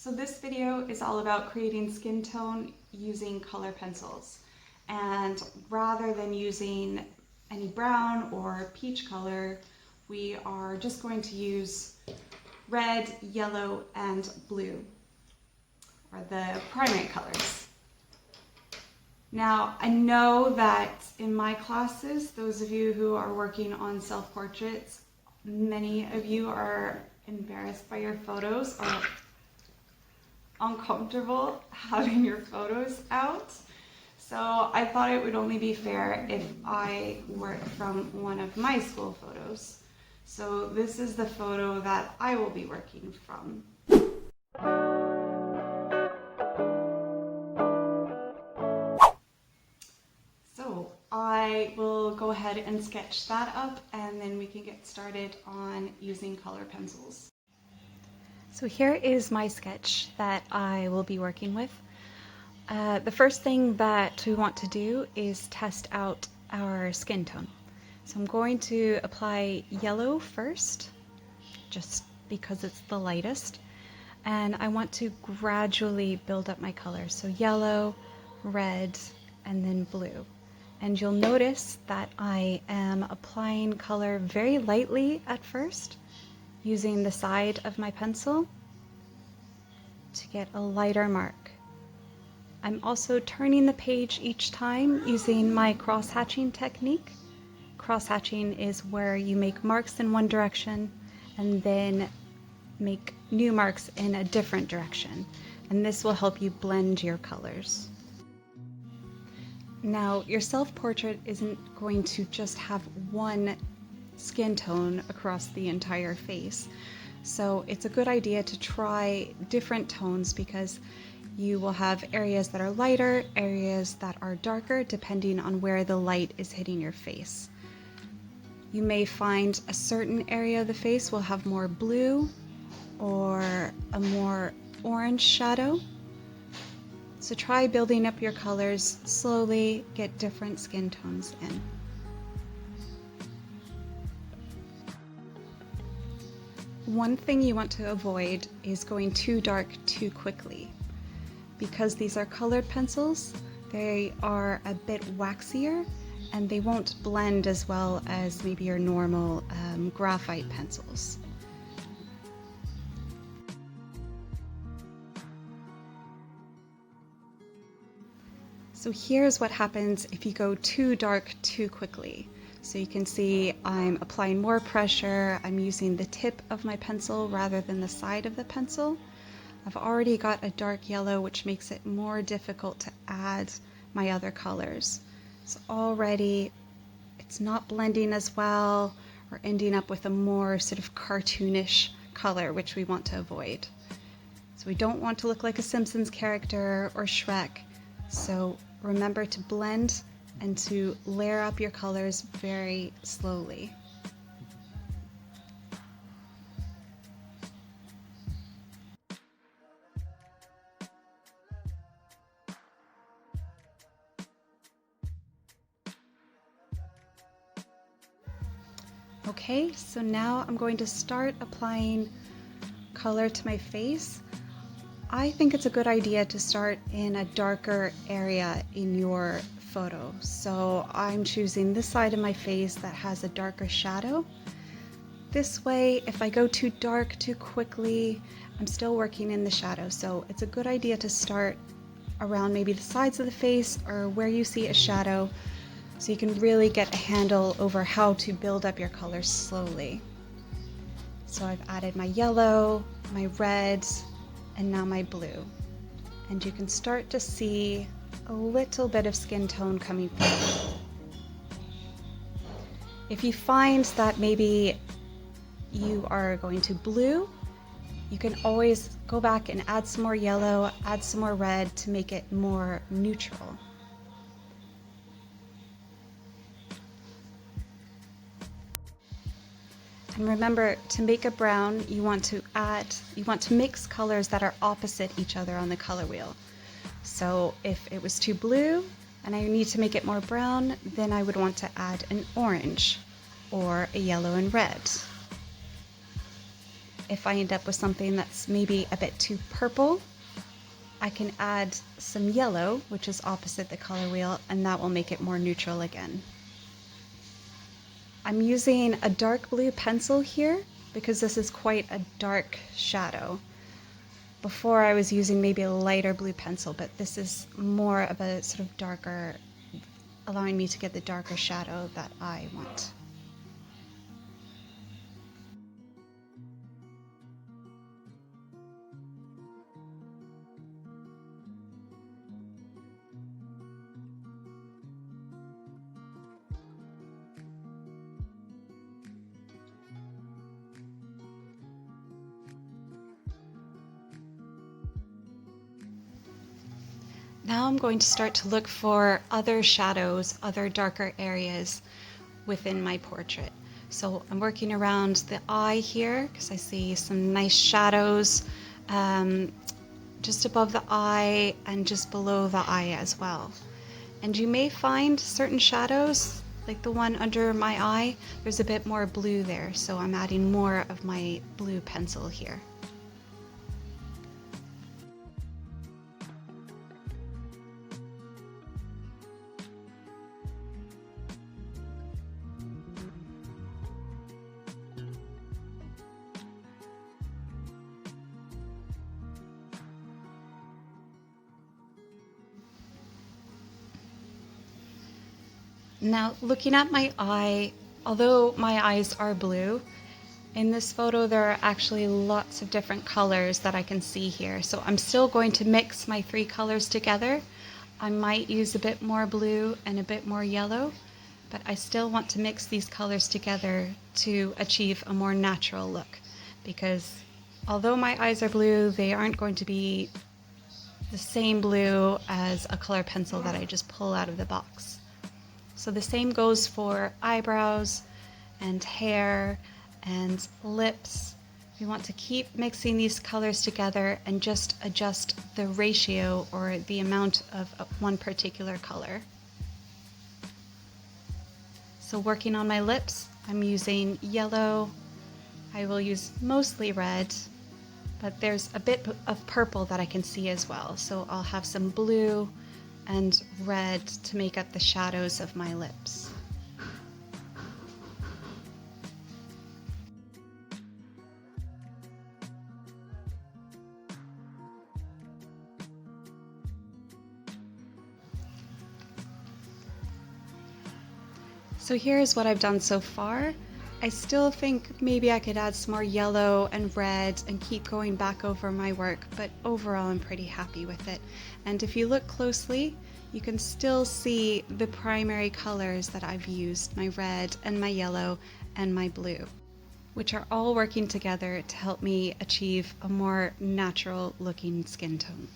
So this video is all about creating skin tone using color pencils. And rather than using any brown or peach color, we are just going to use red, yellow, and blue, or the primary colors. Now, I know that in my classes, those of you who are working on self-portraits, many of you are embarrassed by your photos or uncomfortable having your photos out. So I thought it would only be fair if I work from one of my school photos. So this is the photo that I will be working from. So I will go ahead and sketch that up, and then we can get started on using color pencils. So here is my sketch that I will be working with. The first thing that we want to do is test out our skin tone. So I'm going to apply yellow first, just because it's the lightest. And I want to gradually build up my colors. So yellow, red, and then blue. And you'll notice that I am applying color very lightly at first, using the side of my pencil to get a lighter mark. I'm also turning the page each time using my cross-hatching technique. Cross-hatching is where you make marks in one direction and then make new marks in a different direction. And this will help you blend your colors. Now, your self-portrait isn't going to just have one skin tone across the entire face. So it's a good idea to try different tones because you will have areas that are lighter, areas that are darker, depending on where the light is hitting your face. You may find a certain area of the face will have more blue or a more orange shadow. So try building up your colors slowly, get different skin tones in. One thing you want to avoid is going too dark too quickly. Because these are colored pencils, they are a bit waxier and they won't blend as well as maybe your normal graphite pencils. So here's what happens if you go too dark too quickly. So you can see I'm applying more pressure. I'm using the tip of my pencil rather than the side of the pencil. I've already got a dark yellow, which makes it more difficult to add my other colors. So already it's not blending as well or ending up with a more sort of cartoonish color, which we want to avoid. So we don't want to look like a Simpsons character or Shrek. So remember to blend and to layer up your colors very slowly. Okay, so now I'm going to start applying color to my face. I think it's a good idea to start in a darker area in your photo. So I'm choosing this side of my face that has a darker shadow. This way, if I go too dark too quickly, I'm still working in the shadow. So it's a good idea to start around maybe the sides of the face or where you see a shadow, so you can really get a handle over how to build up your colors slowly. So I've added my yellow, my red, and now my blue. And you can start to see a little bit of skin tone coming through. If you find that maybe you are going to blue, you can always go back and add some more yellow, add some more red to make it more neutral. And remember, to make a brown, you want to mix colors that are opposite each other on the color wheel. So if it was too blue and I need to make it more brown, then I would want to add an orange or a yellow and red. if I end up with something that's maybe a bit too purple, I can add some yellow, which is opposite the color wheel, and that will make it more neutral again. I'm using a dark blue pencil here because this is quite a dark shadow. Before I was using maybe a lighter blue pencil, but this is more of a sort of darker, allowing me to get the darker shadow that I want. Now I'm going to start to look for other shadows, other darker areas within my portrait. So I'm working around the eye here because I see some nice shadows just above the eye and just below the eye as well. And you may find certain shadows, like the one under my eye, there's a bit more blue there, so I'm adding more of my blue pencil here. Now, looking at my eye, although my eyes are blue, in this photo there are actually lots of different colors that I can see here. So I'm still going to mix my three colors together. I might use a bit more blue and a bit more yellow, but I still want to mix these colors together to achieve a more natural look, because although my eyes are blue, they aren't going to be the same blue as a color pencil that I just pull out of the box. So the same goes for eyebrows and hair and lips. We want to keep mixing these colors together and just adjust the ratio or the amount of one particular color. So working on my lips, I'm using yellow. I will use mostly red, but there's a bit of purple that I can see as well. So I'll have some blue and red to make up the shadows of my lips. So here's what I've done so far. I still think maybe I could add some more yellow and red and keep going back over my work, but overall I'm pretty happy with it. And if you look closely, you can still see the primary colors that I've used, my red and my yellow and my blue, which are all working together to help me achieve a more natural looking skin tone.